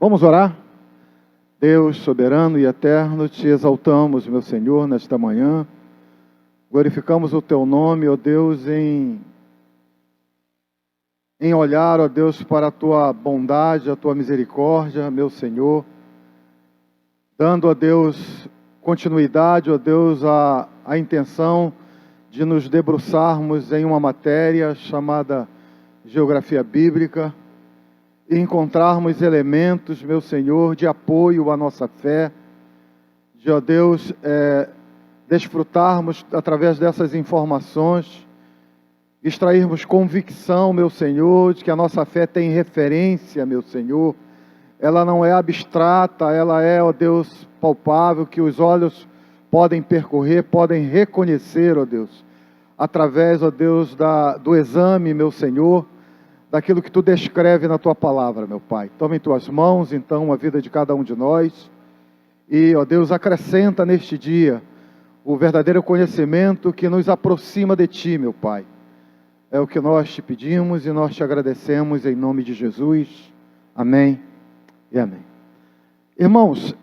Vamos orar? Deus soberano e eterno, te exaltamos, meu Senhor, nesta manhã. Glorificamos o teu nome, ó Deus, em olhar, ó Deus, para a tua bondade, a tua misericórdia, meu Senhor. Dando, ó Deus, continuidade, ó Deus, a intenção de nos debruçarmos em uma matéria chamada Geografia Bíblica e encontrarmos elementos, meu Senhor, de apoio à nossa fé, de, ó Deus, desfrutarmos através dessas informações, extrairmos convicção, meu Senhor, de que a nossa fé tem referência, meu Senhor. Ela não é abstrata, ela é, ó Deus, palpável, que os olhos podem percorrer, podem reconhecer, ó Deus, através, ó Deus, do exame, meu Senhor, daquilo que tu descreve na tua palavra, meu Pai. Toma em tuas mãos, então, a vida de cada um de nós e, ó Deus, acrescenta neste dia o verdadeiro conhecimento que nos aproxima de ti, meu Pai. É o que nós te pedimos e nós te agradecemos em nome de Jesus. Amém e amém. Irmãos,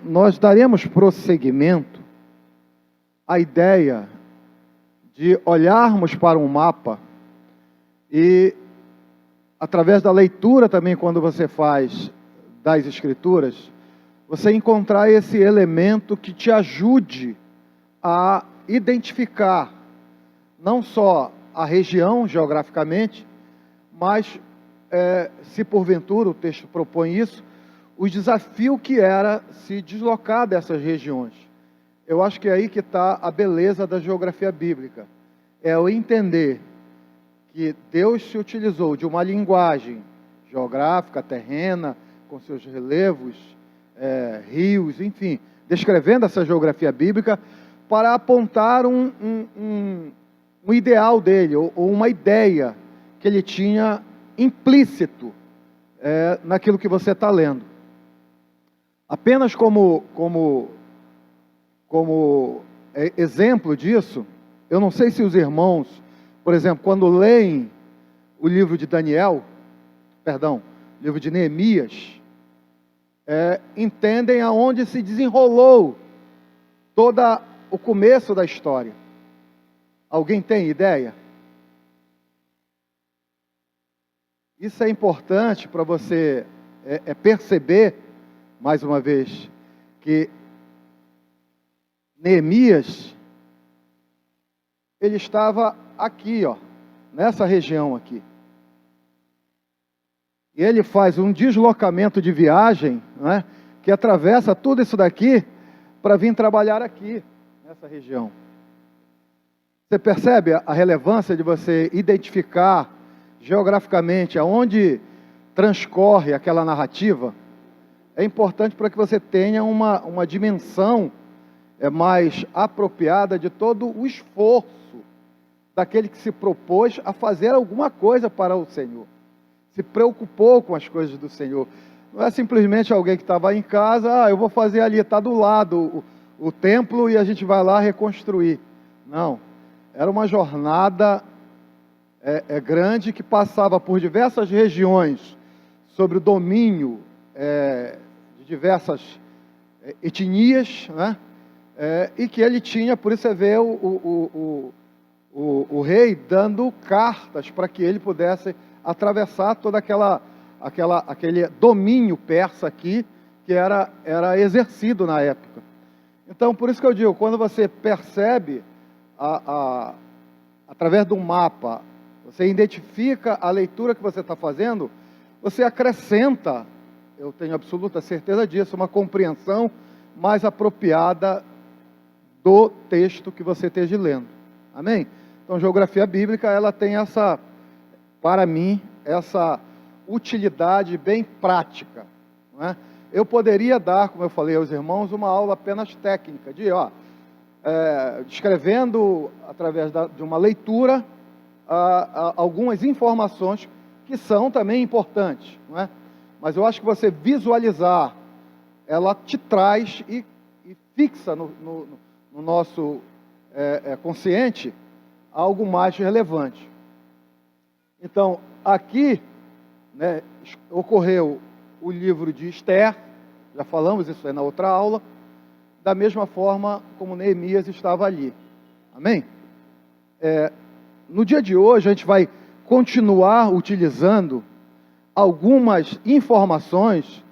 nós daremos prosseguimento à ideia de olharmos para um mapa e, através da leitura também, quando você faz das Escrituras, você encontrar esse elemento que te ajude a identificar não só a região geograficamente, mas, se porventura o texto propõe isso, o desafio que era se deslocar dessas regiões. Eu acho que é aí que está a beleza da geografia bíblica. É o entender que Deus se utilizou de uma linguagem geográfica, terrena, com seus relevos, rios, enfim, descrevendo essa geografia bíblica para apontar um ideal dele, ou uma ideia que ele tinha implícito naquilo que você está lendo. Apenas como exemplo disso, eu não sei se os irmãos, por exemplo, quando leem o livro de livro de Neemias, entendem aonde se desenrolou todo o começo da história. Alguém tem ideia? Isso é importante para você perceber, mais uma vez, que Neemias, ele estava aqui, ó, nessa região aqui. E ele faz um deslocamento de viagem, né, que atravessa tudo isso daqui para vir trabalhar aqui, nessa região. Você percebe a relevância de você identificar geograficamente aonde transcorre aquela narrativa? É importante para que você tenha uma dimensão mais apropriada de todo o esforço daquele que se propôs a fazer alguma coisa para o Senhor. Se preocupou com as coisas do Senhor. Não é simplesmente alguém que estava em casa, eu vou fazer ali, está do lado o templo e a gente vai lá reconstruir. Não. Era uma jornada grande que passava por diversas regiões, sob o domínio de diversas etnias, né? E que ele tinha, por isso você vê o rei dando cartas para que ele pudesse atravessar todo aquele domínio persa aqui, que era exercido na época. Então, por isso que eu digo, quando você percebe, através de um mapa, você identifica a leitura que você está fazendo, você acrescenta, eu tenho absoluta certeza disso, uma compreensão mais apropriada do texto que você esteja lendo. Amém? Então, geografia bíblica, ela tem para mim, essa utilidade bem prática. Não é? Eu poderia dar, como eu falei aos irmãos, uma aula apenas técnica, descrevendo, através de uma leitura, algumas informações que são também importantes. Não é? Mas eu acho que você visualizar, ela te traz e fixa no nosso consciente algo mais relevante. Então, aqui, né, ocorreu o livro de Esther, já falamos isso aí na outra aula, da mesma forma como Neemias estava ali. Amém? No dia de hoje a gente vai continuar utilizando algumas informações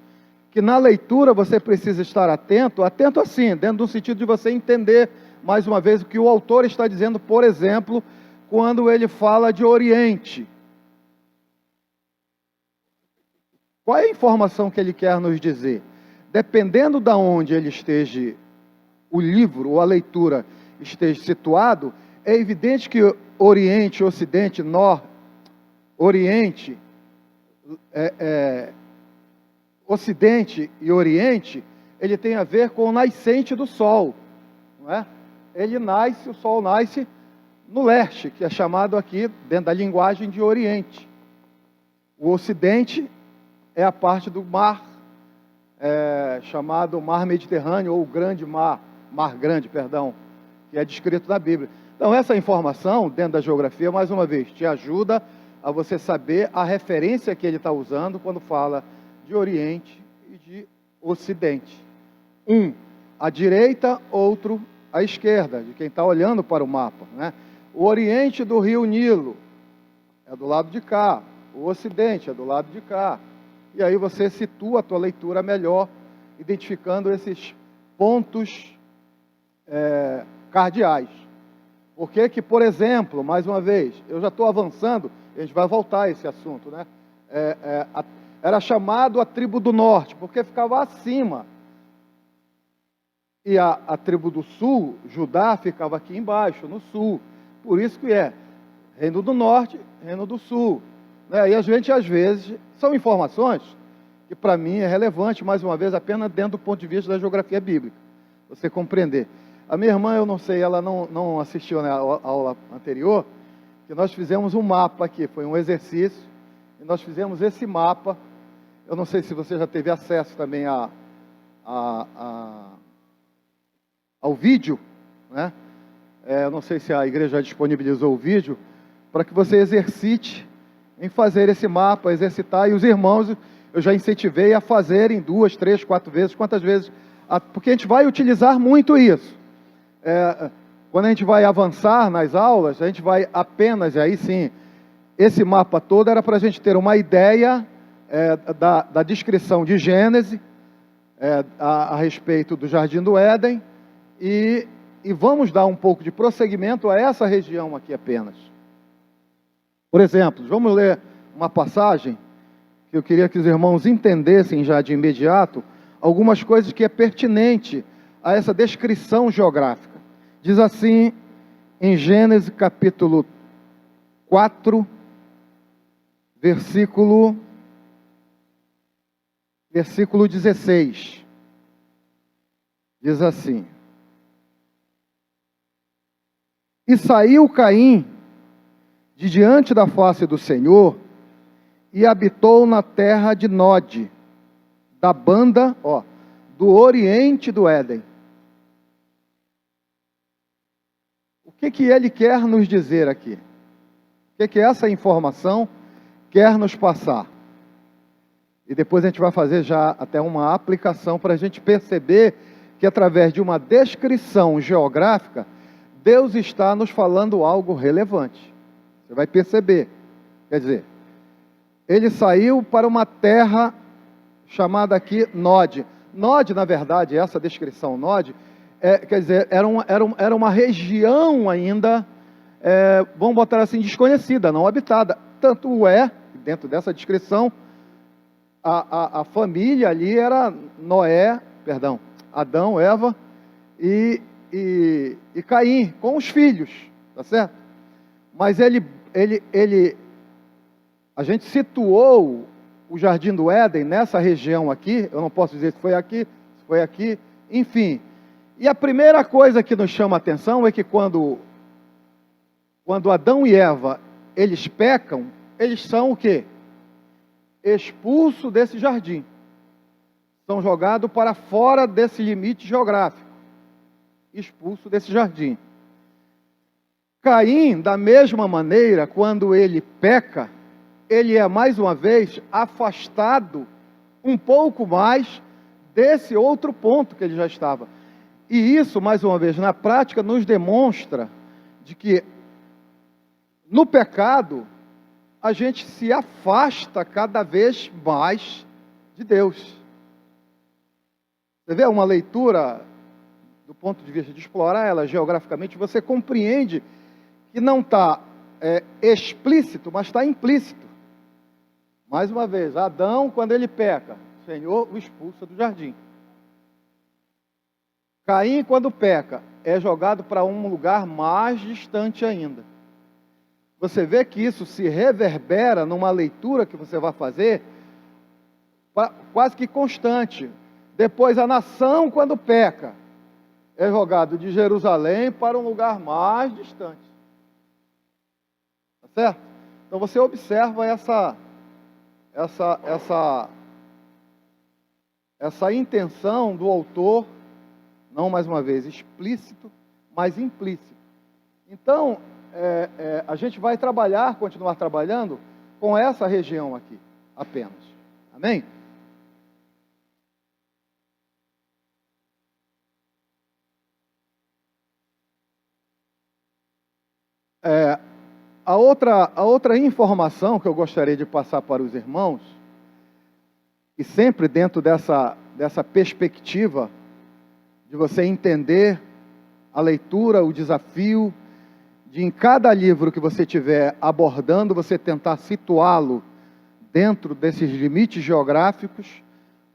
que na leitura você precisa estar atento assim, dentro do sentido de você entender mais uma vez o que o autor está dizendo, por exemplo, quando ele fala de Oriente. Qual é a informação que ele quer nos dizer? Dependendo de onde ele esteja, o livro ou a leitura esteja situado, é evidente que Oriente, Ocidente, Norte, Oriente, Ocidente e Oriente, ele tem a ver com o nascente do Sol, não é? Ele nasce, o Sol nasce no leste, que é chamado aqui, dentro da linguagem, de Oriente. O Ocidente é a parte do mar, chamado Mar Mediterrâneo, ou Grande Mar, Mar Grande, perdão, que é descrito na Bíblia. Então, essa informação, dentro da geografia, mais uma vez, te ajuda a você saber a referência que ele está usando quando fala de Oriente e de Ocidente. Um à direita, outro à esquerda, de quem está olhando para o mapa, né? O Oriente do Rio Nilo é do lado de cá, o Ocidente é do lado de cá. E aí você situa a tua leitura melhor, identificando esses pontos cardeais. Porque que, por exemplo, mais uma vez, eu já estou avançando, a gente vai voltar a esse assunto, né? Era chamado a tribo do norte, porque ficava acima. E a tribo do sul, Judá, ficava aqui embaixo, no sul. Por isso que Reino do Norte, Reino do Sul. Né? E a gente, às vezes, são informações que para mim é relevante, mais uma vez, apenas dentro do ponto de vista da geografia bíblica. Você compreender. A minha irmã, eu não sei, ela não assistiu na aula anterior, que nós fizemos um mapa aqui, foi um exercício, e nós fizemos esse mapa. Eu não sei se você já teve acesso também ao vídeo, né? Eu não sei se a igreja já disponibilizou o vídeo, para que você exercite em fazer esse mapa, exercitar, e os irmãos, eu já incentivei a fazerem 2, 3, 4 vezes, quantas vezes, porque a gente vai utilizar muito isso. Quando a gente vai avançar nas aulas, a gente vai apenas, aí sim, esse mapa todo era para a gente ter uma ideia da descrição de Gênesis, a respeito do Jardim do Éden, e vamos dar um pouco de prosseguimento a essa região aqui apenas. Por exemplo, vamos ler uma passagem que eu queria que os irmãos entendessem já de imediato, algumas coisas que é pertinente a essa descrição geográfica. Diz assim, em Gênesis capítulo 4, versículo 16. Diz assim: E saiu Caim de diante da face do Senhor e habitou na terra de Nod, da banda, do oriente do Éden. O que ele quer nos dizer aqui? O que essa informação quer nos passar? E depois a gente vai fazer já até uma aplicação para a gente perceber que através de uma descrição geográfica, Deus está nos falando algo relevante. Você vai perceber. Quer dizer, ele saiu para uma terra chamada aqui Nod. Nod, na verdade, essa descrição Nod, quer dizer, era uma região ainda, vamos botar assim, desconhecida, não habitada. Tanto dentro dessa descrição, a família ali era Adão, Eva e Caim, com os filhos, tá certo? Mas a gente situou o Jardim do Éden nessa região aqui, eu não posso dizer se foi aqui, enfim. E a primeira coisa que nos chama a atenção é que quando Adão e Eva, eles pecam, eles são o quê? Expulsos desse jardim. São jogados para fora desse limite geográfico. Expulso desse jardim. Caim, da mesma maneira, quando ele peca, ele é mais uma vez afastado um pouco mais desse outro ponto que ele já estava. E isso, mais uma vez, na prática, nos demonstra de que no pecado a gente se afasta cada vez mais de Deus. Você vê uma leitura do ponto de vista de explorar ela geograficamente, você compreende que não está explícito, mas está implícito. Mais uma vez, Adão, quando ele peca, o Senhor o expulsa do jardim. Caim, quando peca, é jogado para um lugar mais distante ainda. Você vê que isso se reverbera numa leitura que você vai fazer, quase que constante. Depois, a nação, quando peca, é jogado de Jerusalém para um lugar mais distante. Tá certo? Então você observa essa intenção do autor, não mais uma vez explícito, mas implícito. Então, a gente vai continuar trabalhando com essa região aqui, apenas. Amém? A outra informação que eu gostaria de passar para os irmãos, e sempre dentro dessa perspectiva de você entender a leitura, o desafio, de em cada livro que você estiver abordando, você tentar situá-lo dentro desses limites geográficos,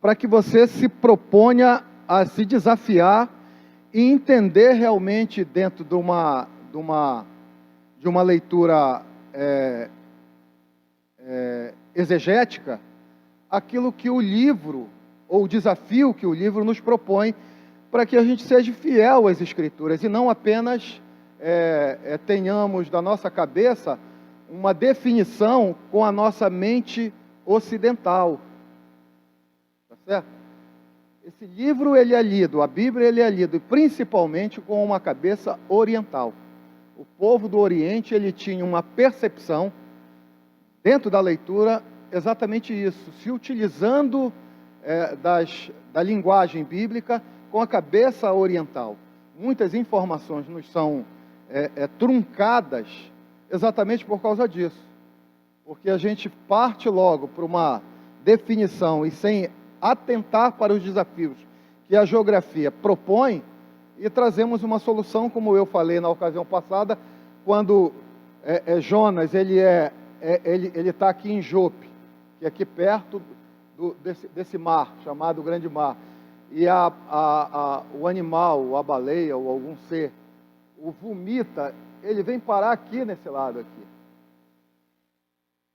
para que você se proponha a se desafiar e entender realmente dentro de uma leitura exegética, aquilo que o livro, ou o desafio que o livro nos propõe, para que a gente seja fiel às Escrituras, e não apenas tenhamos da nossa cabeça uma definição com a nossa mente ocidental. Tá certo? Esse livro, ele é lido, a Bíblia, ele é lido, principalmente com uma cabeça oriental. O povo do Oriente, ele tinha uma percepção, dentro da leitura, exatamente isso, se utilizando da linguagem bíblica com a cabeça oriental. Muitas informações nos são truncadas exatamente por causa disso, porque a gente parte logo para uma definição e sem atentar para os desafios que a geografia propõe, e trazemos uma solução, como eu falei na ocasião passada, quando Jonas, ele está aqui em Jope, que é aqui perto desse mar, chamado Grande Mar, e o animal, a baleia, ou algum ser, o vomita, ele vem parar aqui nesse lado aqui,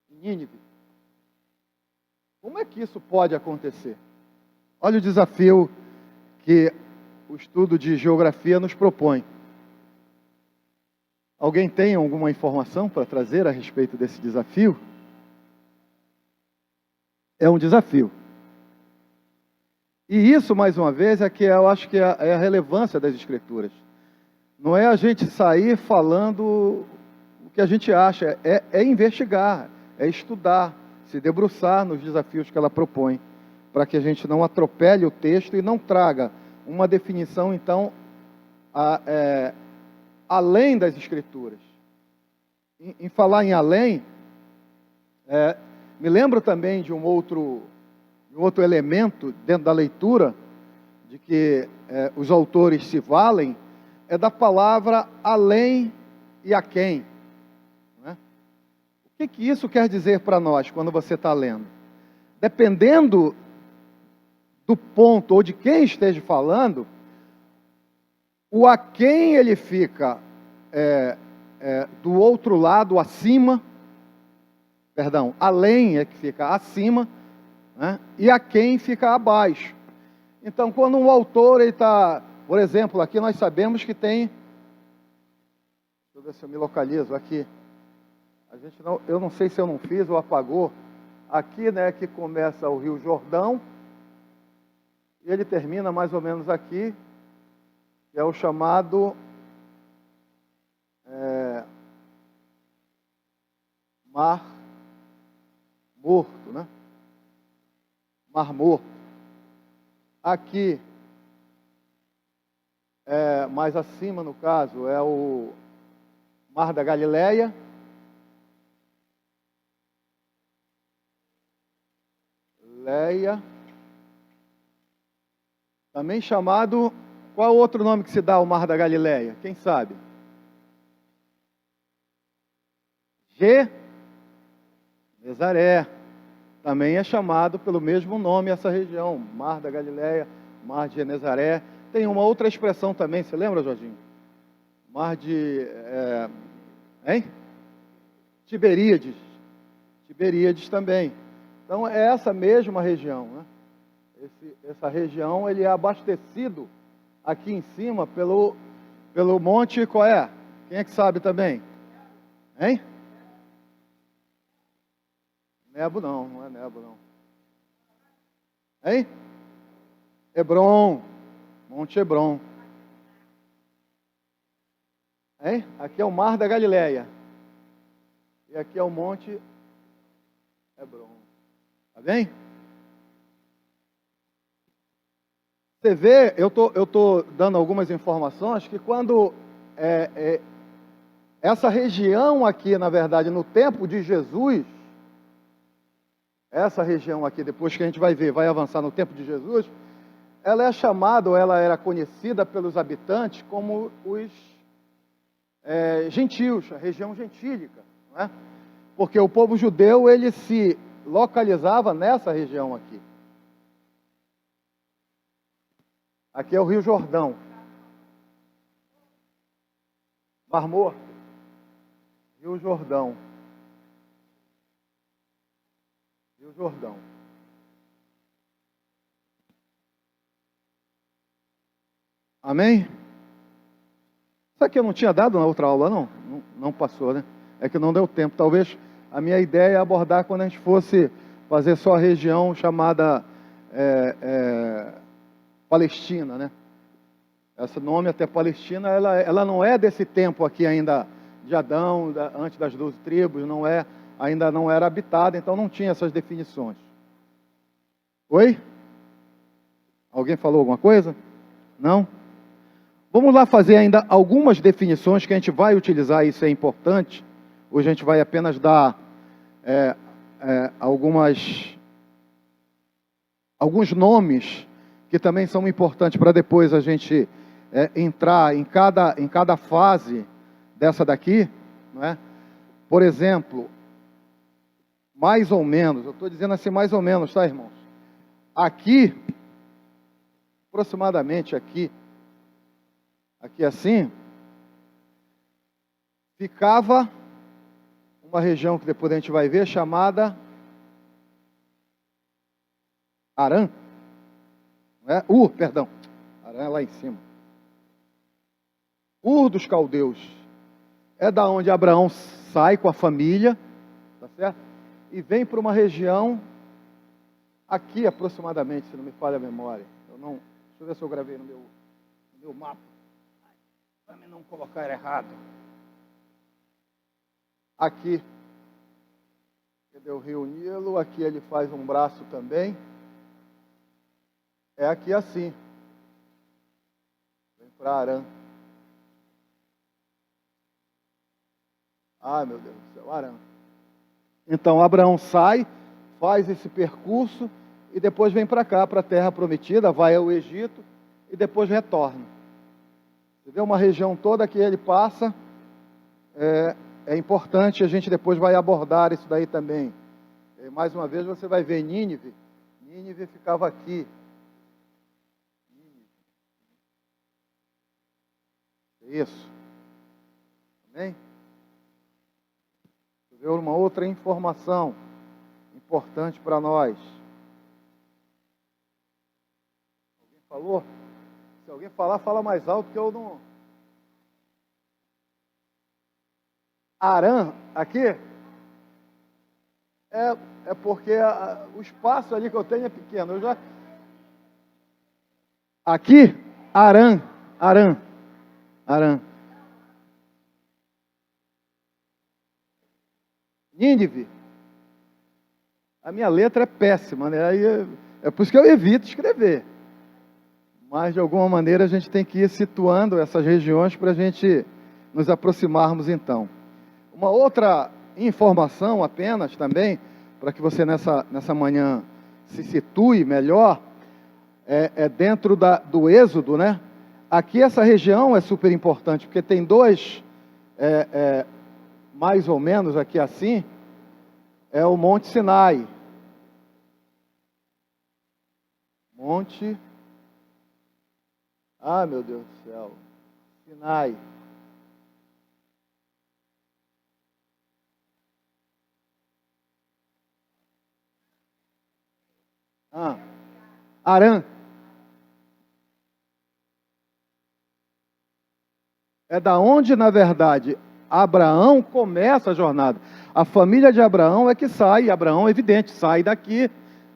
em Nínive. Como é que isso pode acontecer? Olha o desafio que o estudo de geografia nos propõe. Alguém tem alguma informação para trazer a respeito desse desafio? É um desafio. E isso, mais uma vez, é que eu acho que é a relevância das Escrituras. Não é a gente sair falando o que a gente acha, é investigar, é estudar, se debruçar nos desafios que ela propõe, para que a gente não atropele o texto e não traga uma definição, então, além das Escrituras. Em falar em além, me lembro também de um outro elemento dentro da leitura, de que os autores se valem, é da palavra além e aquém. Né? O que isso quer dizer para nós quando você está lendo? Dependendo do ponto ou de quem esteja falando, o aquém ele fica do outro lado, acima, além é que fica acima, né? E aquém fica abaixo. Então, quando um autor está, por exemplo, aqui nós sabemos que tem, deixa eu ver se eu me localizo aqui, eu não sei se eu não fiz ou apagou, aqui, né, que começa o Rio Jordão, e ele termina mais ou menos aqui, que é o chamado Mar Morto, né? Mar Morto. Aqui, mais acima no caso, é o Mar da Galileia. Também chamado, qual outro nome que se dá ao Mar da Galileia? Quem sabe? Genezaré. Também é chamado pelo mesmo nome essa região, Mar da Galileia, Mar de Genezaré. Tem uma outra expressão também, você lembra, Jorginho? Mar de... Tiberíades. Tiberíades também. Então é essa mesma região, né? Essa região ele é abastecido aqui em cima pelo monte, qual é? Quem é que sabe também? Hein? Nebo não é Nebo não. Hein? Hebron, Monte Hebron. Hein? Aqui é o Mar da Galileia. E aqui é o Monte Hebron. Tá bem? Você vê, eu tô dando algumas informações que quando essa região aqui, na verdade, no tempo de Jesus, essa região aqui, depois que a gente vai ver, vai avançar no tempo de Jesus, ela é chamada, ou ela era conhecida pelos habitantes como os gentios, a região gentílica, não é? Porque o povo judeu, ele se localizava nessa região aqui. Aqui é o Rio Jordão. Mar Morto. Rio Jordão. Rio Jordão. Amém? Isso aqui eu não tinha dado na outra aula, não? Não passou, né? É que não deu tempo. Talvez a minha ideia é abordar quando a gente fosse fazer só a região chamada Palestina, né? Esse nome até Palestina, ela não é desse tempo aqui ainda de Adão, antes das 12 tribos, ainda não era habitada, então não tinha essas definições. Oi? Alguém falou alguma coisa? Não? Vamos lá fazer ainda algumas definições que a gente vai utilizar, isso é importante. Hoje a gente vai apenas dar alguns nomes que também são importantes para depois a gente entrar em cada fase dessa daqui, não é? Por exemplo, mais ou menos, eu estou dizendo assim mais ou menos, tá, irmãos? Aqui, aproximadamente aqui assim, ficava uma região que depois a gente vai ver, chamada Arã. Perdão. Arã é lá em cima. Ur dos caldeus. É da onde Abraão sai com a família, tá certo? E vem para uma região aqui aproximadamente, se não me falha a memória. Deixa eu ver se eu gravei no meu mapa. Para mim não colocar errado. Aqui. Cadê o Rio Nilo? Aqui ele faz um braço também. É aqui assim. Vem para Arã. Ai, meu Deus do céu, Arã. Então, Abraão sai, faz esse percurso e depois vem para cá, para a Terra Prometida, vai ao Egito e depois retorna. Você vê uma região toda que ele passa, é importante, a gente depois vai abordar isso daí também. Mais uma vez você vai ver Nínive. Nínive ficava aqui. Isso. Amém? Deixa eu ver uma outra informação importante para nós. Alguém falou? Se alguém falar, fala mais alto que eu não... Arã, aqui, é porque o espaço ali que eu tenho é pequeno. Aqui, Arã. Nínive. A minha letra é péssima, né? Aí É por isso que eu evito escrever. Mas, de alguma maneira, a gente tem que ir situando essas regiões para a gente nos aproximarmos, então. Uma outra informação apenas também, para que você nessa manhã se situe melhor, é dentro do Êxodo, né? Aqui essa região é super importante, porque tem dois, mais ou menos aqui assim, é o Monte Sinai. Meu Deus do céu, Sinai. Arã. É da onde, na verdade, Abraão começa a jornada. A família de Abraão é que sai, Abraão, evidente, sai daqui,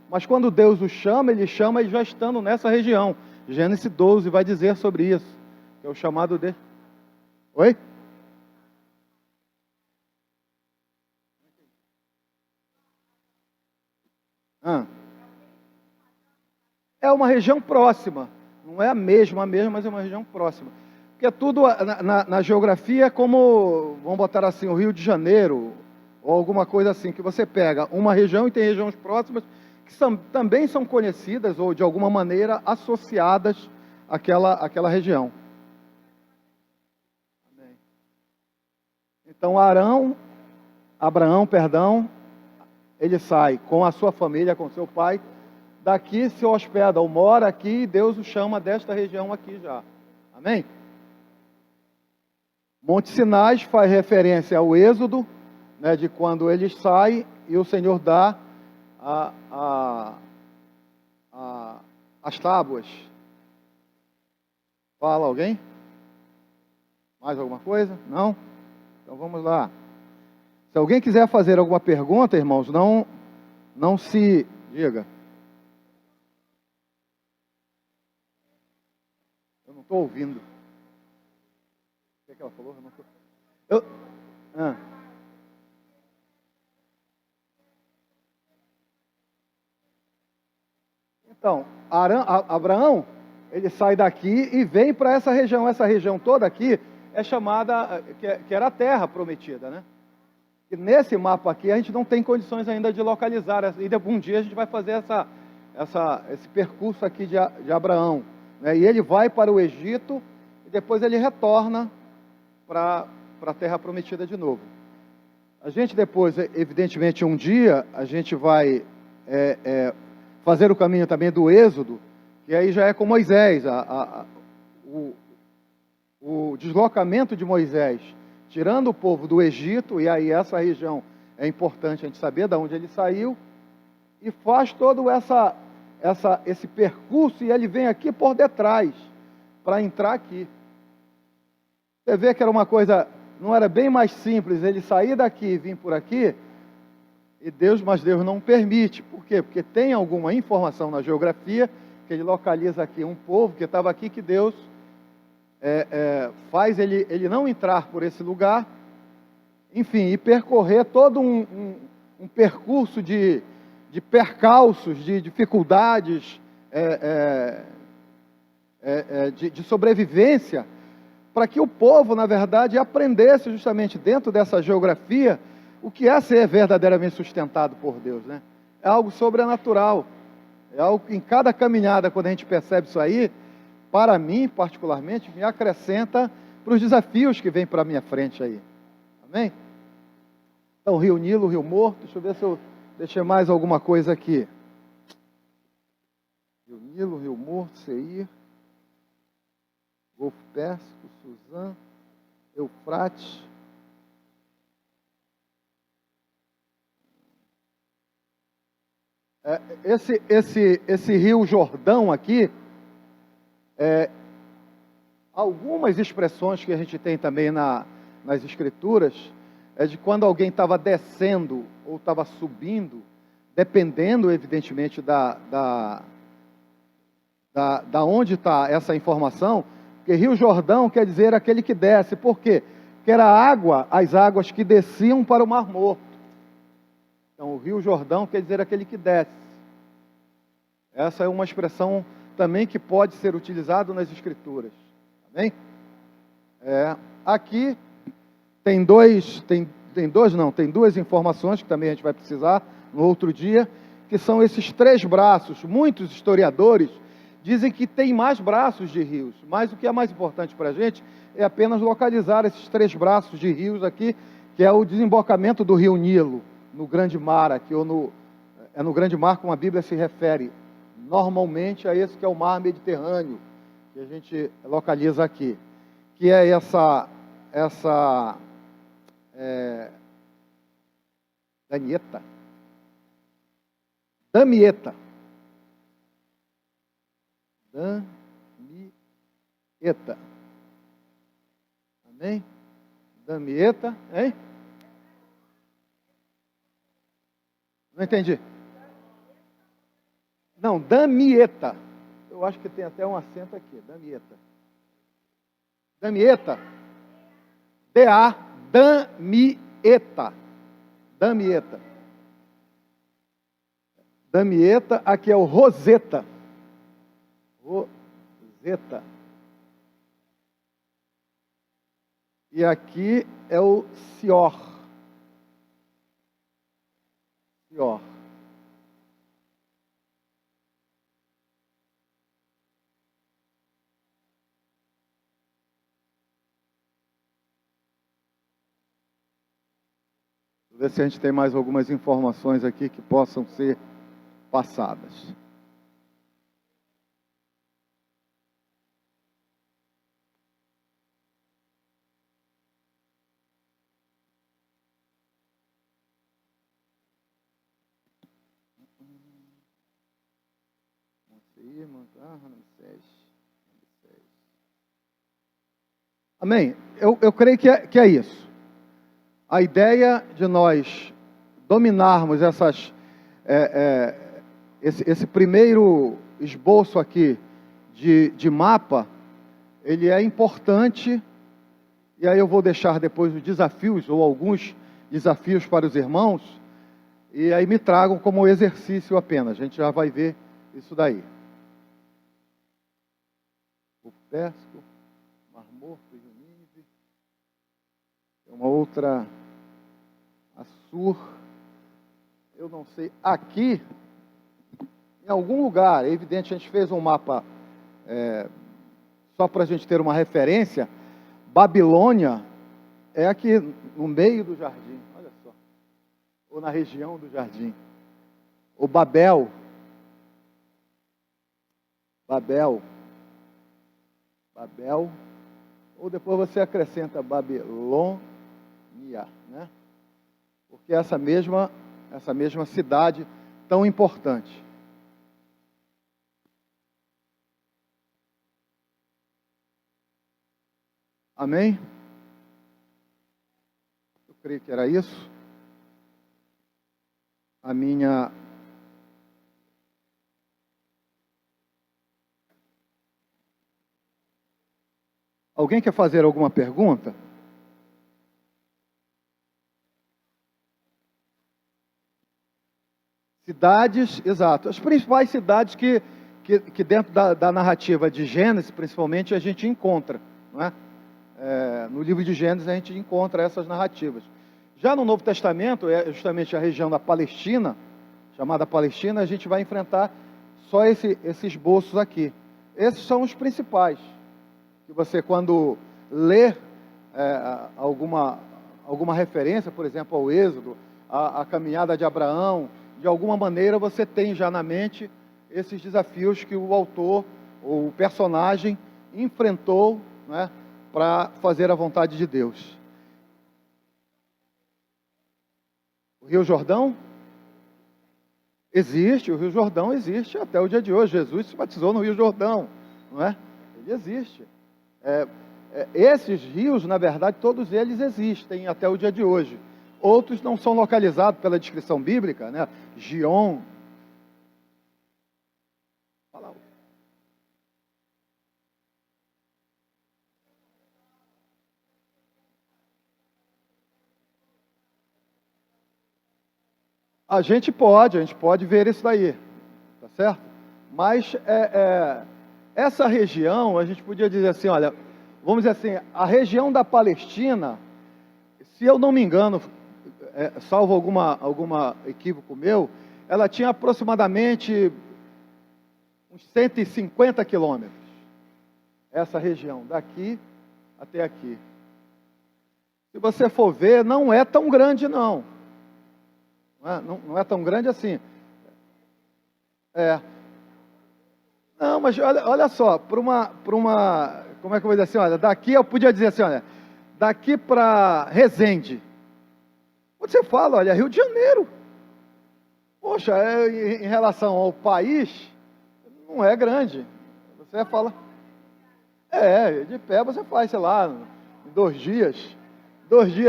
mas quando Deus o chama, ele chama ele já estando nessa região. Gênesis 12 vai dizer sobre isso, que é o chamado dele. Oi? É uma região próxima, não é a mesma, mas é uma região próxima. Porque tudo na geografia é como, vamos botar assim, o Rio de Janeiro, ou alguma coisa assim, que você pega uma região e tem regiões próximas que também são conhecidas ou de alguma maneira associadas àquela região. Então Abraão, ele sai com a sua família, com seu pai, daqui se hospeda ou mora aqui, e Deus o chama desta região aqui já. Amém? Monte Sinai faz referência ao Êxodo, né, de quando ele sai e o Senhor dá as tábuas. Fala alguém? Mais alguma coisa? Não? Então vamos lá. Se alguém quiser fazer alguma pergunta, irmãos, não se diga. Eu não estou ouvindo. O que ela falou? Eu não tô... Então, Abraão, ele sai daqui e vem para essa região. Essa região toda aqui é chamada, que era a terra prometida, né? E nesse mapa aqui a gente não tem condições ainda de localizar. E um dia a gente vai fazer esse percurso aqui de Abraão, né? E ele vai para o Egito e depois ele retorna para a terra prometida de novo. A gente depois, evidentemente, um dia a gente vai fazer o caminho também do Êxodo, que aí já é com Moisés, o deslocamento de Moisés, tirando o povo do Egito, e aí essa região é importante a gente saber de onde ele saiu, e faz todo esse percurso, e ele vem aqui por detrás, para entrar aqui. Você vê que era uma coisa, não era bem mais simples ele sair daqui e vir por aqui, mas Deus não permite. Por quê? Porque tem alguma informação na geografia que ele localiza aqui um povo que estava aqui, que Deus faz ele não entrar por esse lugar, enfim, e percorrer todo um percurso de percalços, de dificuldades, de sobrevivência, para que o povo, na verdade, aprendesse justamente dentro dessa geografia o que é ser verdadeiramente sustentado por Deus, né? É algo sobrenatural, é algo que em cada caminhada, quando a gente percebe isso aí, para mim, particularmente, me acrescenta para os desafios que vêm para a minha frente aí. Amém? Então, Rio Nilo, Rio Morto, deixa eu ver se eu deixei mais alguma coisa aqui. Rio Nilo, Rio Morto, Seir, Golfo Pérsico, Suzã, Eufrates. Esse Rio Jordão aqui, algumas expressões que a gente tem também nas Escrituras, é de quando alguém estava descendo ou estava subindo, dependendo, evidentemente, da onde está essa informação, porque Rio Jordão quer dizer aquele que desce. Por quê? Porque era as águas que desciam para o Mar Morto. Então, o Rio Jordão quer dizer aquele que desce. Essa é uma expressão também que pode ser utilizada nas Escrituras. Amém? Aqui tem duas informações que também a gente vai precisar no outro dia, que são esses 3 braços. Muitos historiadores dizem que tem mais braços de rios, mas o que é mais importante para a gente é apenas localizar esses 3 braços de rios aqui, que é o desembocamento do rio Nilo, no Grande Mar aqui, ou no Grande Mar, como a Bíblia se refere normalmente a esse que é o Mar Mediterrâneo, que a gente localiza aqui, que é essa Damieta. Damieta. Amém? Damieta, hein? Não entendi. Não, Damieta. Eu acho que tem até um acento aqui. Damieta. Damieta. Damieta. Damieta. Damieta, aqui é o Roseta. Roseta. E aqui é o Sior. Sior. Vou ver se a gente tem mais algumas informações aqui que possam ser passadas. Amém? Eu creio que é isso. A ideia de nós dominarmos esse primeiro esboço aqui de mapa, ele é importante, e aí eu vou deixar depois os desafios, ou alguns desafios para os irmãos, e aí me tragam como exercício apenas. A gente já vai ver isso daí. O Pérsico, Mar Morto, Rio Nínive, uma outra, Assur, eu não sei, aqui, em algum lugar, é evidente, a gente fez um mapa, só para a gente ter uma referência. Babilônia é aqui no meio do jardim, olha só, ou na região do jardim. O Babel, ou depois você acrescenta Babilônia, né? Porque essa mesma cidade tão importante. Amém? Eu creio que era isso. Alguém quer fazer alguma pergunta? Cidades, exato. As principais cidades que dentro da narrativa de Gênesis, principalmente, a gente encontra, não é? No livro de Gênesis a gente encontra essas narrativas. Já no Novo Testamento, é justamente a região da Palestina, chamada Palestina, a gente vai enfrentar só esses esboços aqui. Esses são os principais, que você, quando lê alguma referência, por exemplo, ao Êxodo, a caminhada de Abraão, de alguma maneira você tem já na mente esses desafios que o autor, ou o personagem, enfrentou, né, para fazer a vontade de Deus. O Rio Jordão? Existe, o Rio Jordão existe até o dia de hoje. Jesus se batizou no Rio Jordão, não é? Ele existe. Esses rios, na verdade, todos eles existem até o dia de hoje. Outros não são localizados pela descrição bíblica, né? Gion. Fala. A gente pode ver isso daí, tá certo? Mas essa região, a gente podia dizer assim, olha, vamos dizer assim, a região da Palestina, se eu não me engano, salvo alguma equívoco meu, ela tinha aproximadamente uns 150 quilômetros, essa região, daqui até aqui. Se você for ver, não é tão grande não. Não é tão grande assim. Não, mas olha só, para uma, como é que eu vou dizer assim, olha, daqui eu podia dizer assim, olha, daqui para Resende, quando você fala, olha, Rio de Janeiro, poxa, em relação ao país, não é grande. Você fala, de pé você faz, sei lá, em 2 dias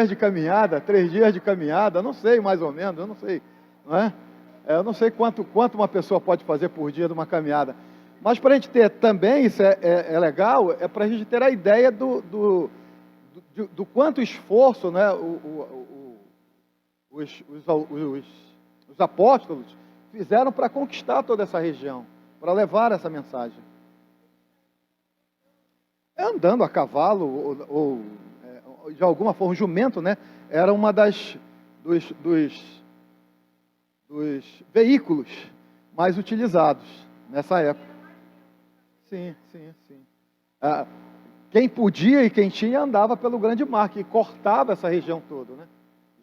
de caminhada, 3 dias de caminhada, não sei mais ou menos, eu não sei, não é? Eu não sei quanto uma pessoa pode fazer por dia de uma caminhada. Mas para a gente ter também, isso é legal, é para a gente ter a ideia do quanto esforço, né, os apóstolos fizeram para conquistar toda essa região, para levar essa mensagem. Andando a cavalo, ou de alguma forma, o jumento, né, era uma dos veículos mais utilizados nessa época. Sim. Quem podia e quem tinha andava pelo grande mar, que cortava essa região toda, né?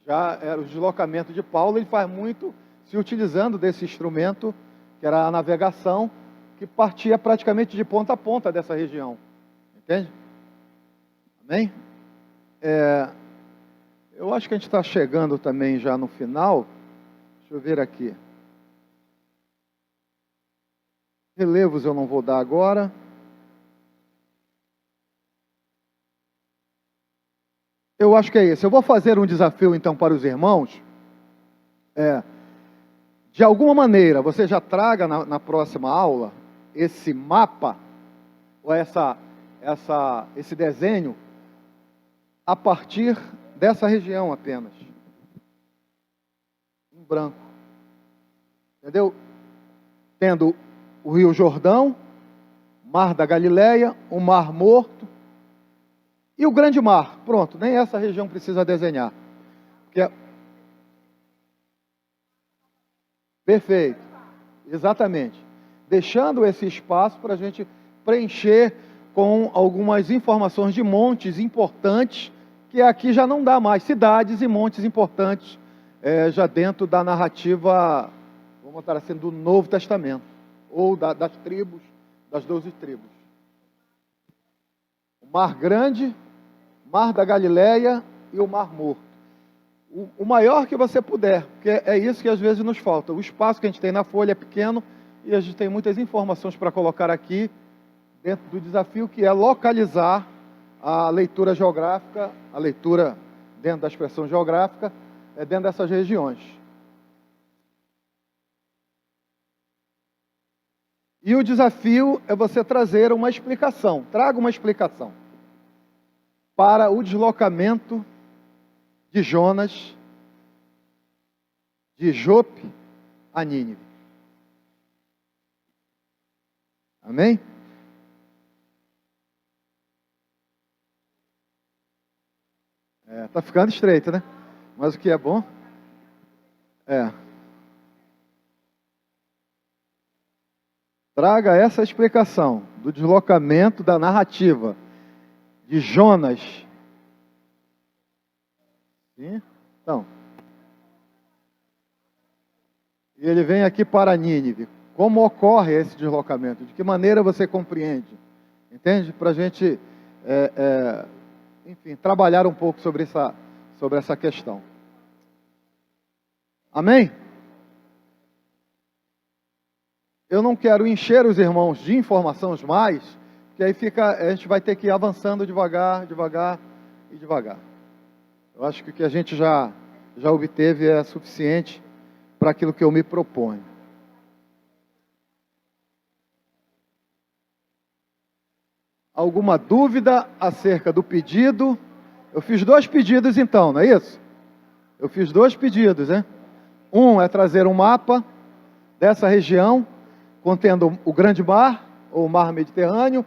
Já era o deslocamento de Paulo, ele faz muito se utilizando desse instrumento, que era a navegação, que partia praticamente de ponta a ponta dessa região. Entende? Amém? Eu acho que a gente está chegando também já no final. Deixa eu ver aqui. Relevos eu não vou dar agora. Eu acho que é isso. Eu vou fazer um desafio então para os irmãos. De alguma maneira, você já traga na próxima aula esse mapa, ou esse desenho, a partir dessa região apenas. Em branco. Entendeu? Tendo o Rio Jordão, Mar da Galileia, o Mar Morto e o Grande Mar. Pronto, nem essa região precisa desenhar. Perfeito, exatamente. Deixando esse espaço para a gente preencher com algumas informações de montes importantes, que aqui já não dá mais, cidades e montes importantes, já dentro da narrativa, vamos botar assim, do Novo Testamento. Ou das tribos, das 12 tribos. O Mar Grande, Mar da Galileia e o Mar Morto. O maior que você puder, porque é isso que às vezes nos falta. O espaço que a gente tem na folha é pequeno e a gente tem muitas informações para colocar aqui dentro do desafio, que é localizar a leitura geográfica, a leitura dentro da expressão geográfica, dentro dessas regiões. E o desafio é você trazer uma explicação. Traga uma explicação para o deslocamento de Jonas de Jope a Nínive. Amém? Tá ficando estreito, né? Mas o que é bom? Traga essa explicação do deslocamento da narrativa de Jonas. Sim? Então, e ele vem aqui para Nínive. Como ocorre esse deslocamento? De que maneira você compreende? Entende? Para a gente, enfim, trabalhar um pouco sobre essa questão. Amém? Eu não quero encher os irmãos de informações mais, porque aí a gente vai ter que ir avançando devagar. Eu acho que o que a gente já obteve é suficiente para aquilo que eu me proponho. Alguma dúvida acerca do pedido? Eu fiz 2 pedidos então, não é isso? Eu fiz 2 pedidos, né? Um é trazer um mapa dessa região, contendo o Grande Mar, ou o Mar Mediterrâneo,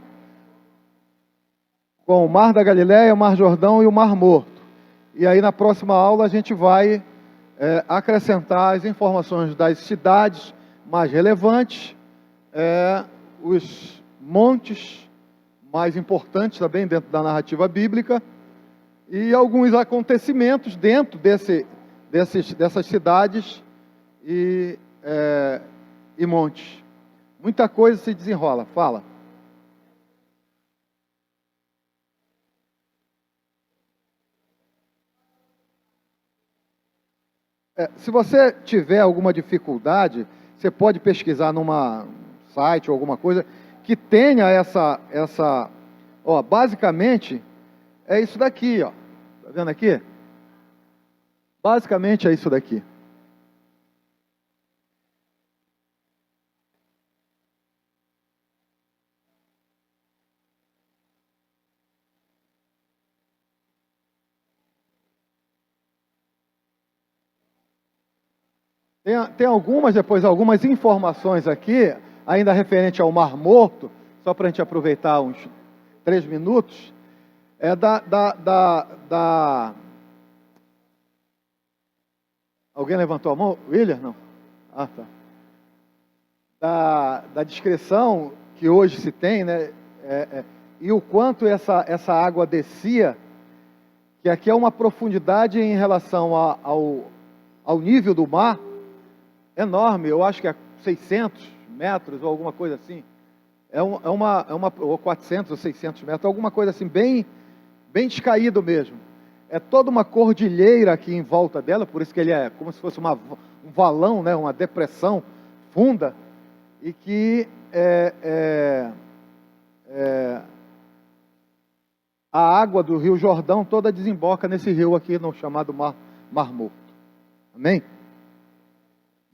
com o Mar da Galileia, o Mar Jordão e o Mar Morto. E aí na próxima aula a gente vai acrescentar as informações das cidades mais relevantes, os montes mais importantes também dentro da narrativa bíblica e alguns acontecimentos dentro dessas cidades e montes. Muita coisa se desenrola. Fala. Se você tiver alguma dificuldade, você pode pesquisar numa site ou alguma coisa que tenha basicamente é isso daqui, ó. Tá vendo aqui? Basicamente é isso daqui. Tem algumas informações aqui, ainda referente ao Mar Morto, só para a gente aproveitar uns 3 minutos, Alguém levantou a mão? William? Não. Ah, tá. Da descrição que hoje se tem, né? E o quanto essa água descia, que aqui é uma profundidade em relação ao nível do mar, enorme, eu acho que é 600 metros ou alguma coisa assim, ou 400 ou 600 metros, alguma coisa assim, bem descaído mesmo. É toda uma cordilheira aqui em volta dela, por isso que ele é como se fosse um valão, né, uma depressão funda, e que a água do Rio Jordão toda desemboca nesse rio aqui, no chamado Mar Morto. Amém?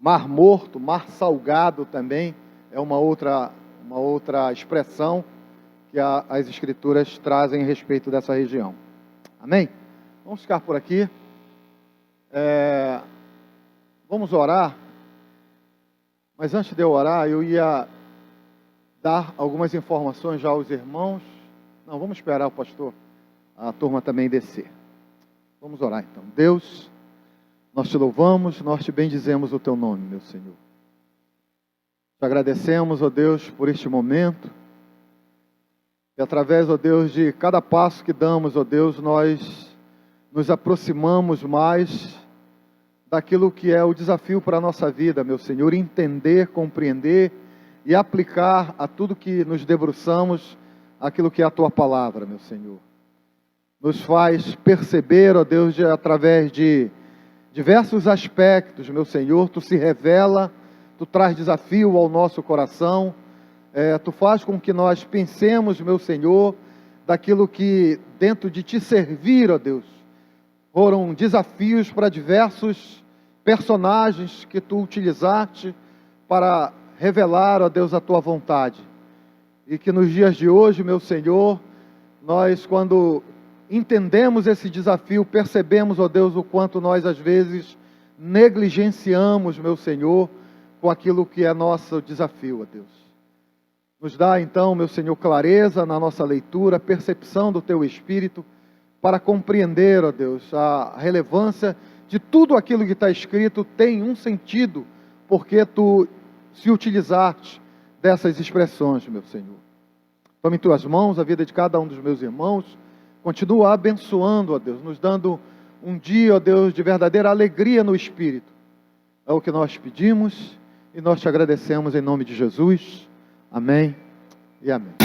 Mar Morto, Mar Salgado também é uma outra expressão que as Escrituras trazem a respeito dessa região. Amém? Vamos ficar por aqui. Vamos orar. Mas antes de eu orar, eu ia dar algumas informações já aos irmãos. Não, vamos esperar o pastor, a turma também descer. Vamos orar então. Deus, nós te louvamos, nós te bendizemos o teu nome, meu Senhor. Te agradecemos, ó Deus, por este momento. E através, ó Deus, de cada passo que damos, ó Deus, nós nos aproximamos mais daquilo que é o desafio para a nossa vida, meu Senhor. Entender, compreender e aplicar a tudo que nos debruçamos aquilo que é a tua palavra, meu Senhor. Nos faz perceber, ó Deus, através de diversos aspectos, meu Senhor, tu se revela, tu traz desafio ao nosso coração, tu faz com que nós pensemos, meu Senhor, daquilo que dentro de te servir, ó Deus, foram desafios para diversos personagens que tu utilizaste para revelar, ó Deus, a tua vontade. E que nos dias de hoje, meu Senhor, nós quando entendemos esse desafio, percebemos, ó Deus, o quanto nós às vezes negligenciamos, meu Senhor, com aquilo que é nosso desafio, ó Deus. Nos dá então, meu Senhor, clareza na nossa leitura, percepção do teu Espírito, para compreender, ó Deus, a relevância de tudo aquilo que está escrito tem um sentido, porque tu se utilizaste dessas expressões, meu Senhor. Tome em tuas mãos a vida de cada um dos meus irmãos, continua abençoando, ó Deus, nos dando um dia, ó Deus, de verdadeira alegria no Espírito. É o que nós pedimos e nós te agradecemos em nome de Jesus. Amém e amém.